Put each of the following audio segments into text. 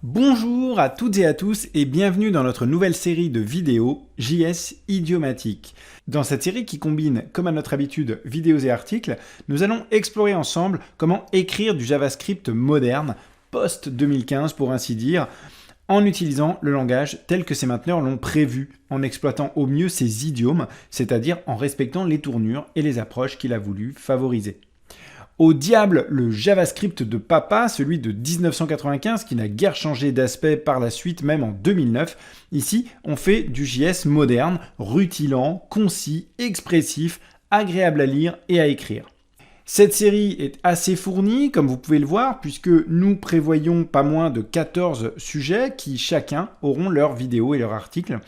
Bonjour à toutes et à tous et bienvenue dans notre nouvelle série de vidéos JS idiomatique. Dans cette série qui combine, comme à notre habitude, vidéos et articles, nous allons explorer ensemble comment écrire du JavaScript moderne, post-2015 pour ainsi dire, en utilisant le langage tel que ses mainteneurs l'ont prévu, en exploitant au mieux ses idiomes, c'est-à-dire en respectant les tournures et les approches qu'il a voulu favoriser. Au diable, le JavaScript de papa, celui de 1995 qui n'a guère changé d'aspect par la suite, même en 2009. Ici, on fait du JS moderne, rutilant, concis, expressif, agréable à lire et à écrire. Cette série est assez fournie, comme vous pouvez le voir, puisque nous prévoyons pas moins de 14 sujets qui chacun auront leur vidéo et leur article,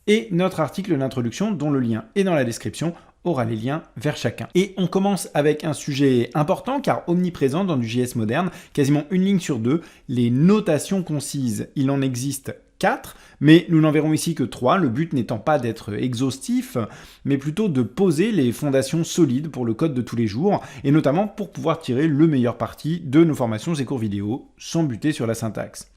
et notre article d'introduction dont le lien est dans la description aura les liens vers chacun. Et on commence avec un sujet important car omniprésent dans du JS moderne, quasiment une ligne sur deux, les notations concises. Il en existe 4, mais nous n'en verrons ici que 3, le but n'étant pas d'être exhaustif, mais plutôt de poser les fondations solides pour le code de tous les jours, et notamment pour pouvoir tirer le meilleur parti de nos formations et cours vidéo, sans buter sur la syntaxe.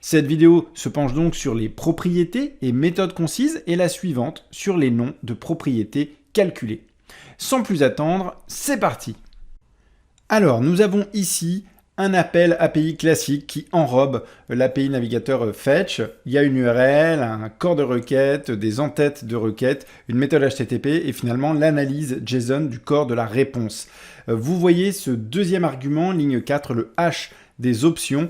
Cette vidéo se penche donc sur les propriétés et méthodes concises, et la suivante sur les noms de propriétés calculées. Sans plus attendre, c'est parti! Alors, nous avons ici un appel API classique qui enrobe l'API navigateur fetch. Il y a une URL, un corps de requête, des entêtes de requête, une méthode HTTP et finalement l'analyse JSON du corps de la réponse. Vous voyez ce deuxième argument, ligne 4, le H des options,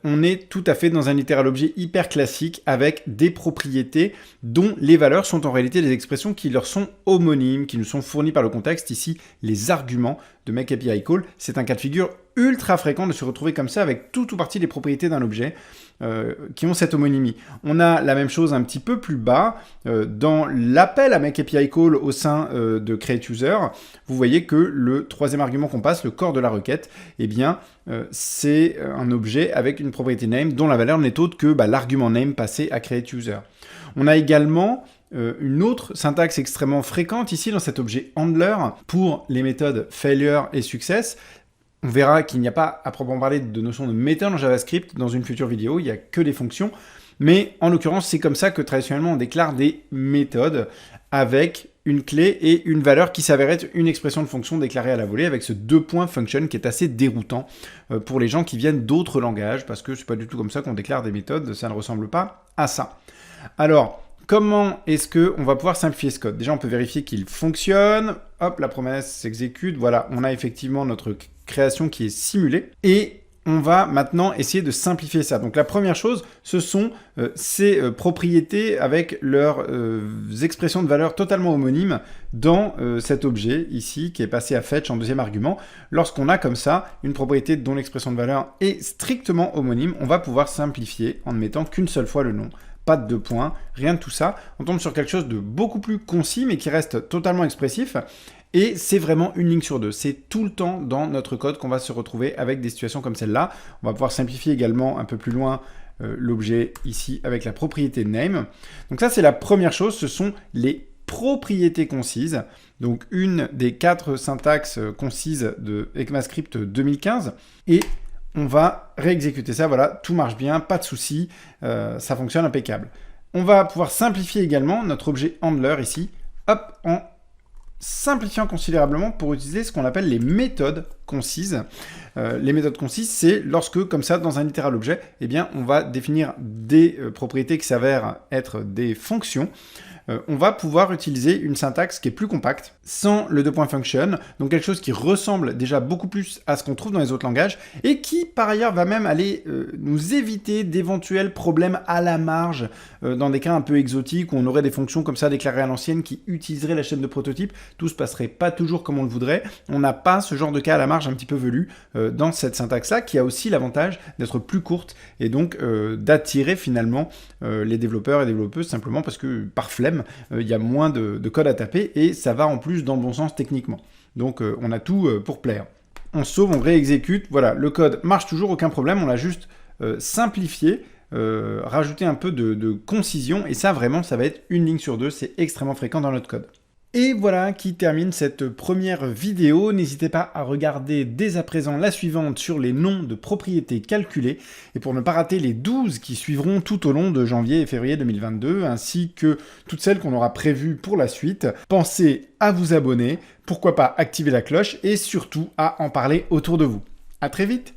on est tout à fait dans un littéral objet hyper classique avec des propriétés dont les valeurs sont en réalité des expressions qui leur sont homonymes, qui nous sont fournies par le contexte. Ici, les arguments de MakeAPI Call, c'est un cas de figure ultra fréquent de se retrouver comme ça avec tout ou partie des propriétés d'un objet qui ont cette homonymie. On a la même chose un petit peu plus bas dans l'appel à MakeAPI Call au sein de createUser. Vous voyez que le troisième argument qu'on passe, le corps de la requête, eh bien c'est un objet avec une propriété name dont la valeur n'est autre que l'argument name passé à createUser. On a également une autre syntaxe extrêmement fréquente ici dans cet objet handler pour les méthodes failure et success. On verra qu'il n'y a pas à proprement parler de notion de méthode en JavaScript dans une future vidéo, il n'y a que des fonctions. Mais en l'occurrence, c'est comme ça que traditionnellement on déclare des méthodes avec une clé et une valeur qui s'avère être une expression de fonction déclarée à la volée avec ce deux points function qui est assez déroutant pour les gens qui viennent d'autres langages parce que c'est pas du tout comme ça qu'on déclare des méthodes, ça ne ressemble pas à ça. Alors, comment est-ce qu'on va pouvoir simplifier ce code? Déjà, on peut vérifier qu'il fonctionne. Hop, la promesse s'exécute. Voilà, on a effectivement notre création qui est simulée. Et on va maintenant essayer de simplifier ça. Donc la première chose, ce sont ces propriétés avec leurs expressions de valeur totalement homonymes dans cet objet ici qui est passé à fetch en deuxième argument. Lorsqu'on a comme ça une propriété dont l'expression de valeur est strictement homonyme, on va pouvoir simplifier en ne mettant qu'une seule fois le nom. Pas de deux points, rien de tout ça. On tombe sur quelque chose de beaucoup plus concis mais qui reste totalement expressif. Et c'est vraiment une ligne sur deux. C'est tout le temps dans notre code qu'on va se retrouver avec des situations comme celle-là. On va pouvoir simplifier également un peu plus loin l'objet ici avec la propriété name. Donc ça, c'est la première chose. Ce sont les propriétés concises. Donc une des 4 syntaxes concises de ECMAScript 2015. Et on va réexécuter ça. Voilà, tout marche bien, pas de souci. Ça fonctionne impeccable. On va pouvoir simplifier également notre objet handler ici. Hop, en simplifiant considérablement pour utiliser ce qu'on appelle les méthodes concises. Les méthodes concises, c'est lorsque, comme ça, dans un littéral objet, eh bien, on va définir des propriétés qui s'avèrent être des fonctions. On va pouvoir utiliser une syntaxe qui est plus compacte, sans le deux points function, donc quelque chose qui ressemble déjà beaucoup plus à ce qu'on trouve dans les autres langages, et qui par ailleurs va même aller nous éviter d'éventuels problèmes à la marge, dans des cas un peu exotiques, où on aurait des fonctions comme ça déclarées à l'ancienne qui utiliseraient la chaîne de prototype, tout se passerait pas toujours comme on le voudrait, on n'a pas ce genre de cas à la marge un petit peu velu dans cette syntaxe-là, qui a aussi l'avantage d'être plus courte, et donc d'attirer finalement les développeurs et développeuses, simplement parce que par flemme, il y a moins de code à taper et ça va en plus dans le bon sens techniquement. Donc on a tout pour plaire. On sauve, on réexécute, voilà, le code marche toujours, aucun problème, on l'a juste simplifié, rajouté un peu de concision et ça vraiment, ça va être une ligne sur deux, c'est extrêmement fréquent dans notre code. Et voilà qui termine cette première vidéo. N'hésitez pas à regarder dès à présent la suivante sur les noms de propriétés calculées, et pour ne pas rater les 12 qui suivront tout au long de janvier et février 2022, ainsi que toutes celles qu'on aura prévues pour la suite, pensez à vous abonner, pourquoi pas activer la cloche, et surtout à en parler autour de vous. À très vite!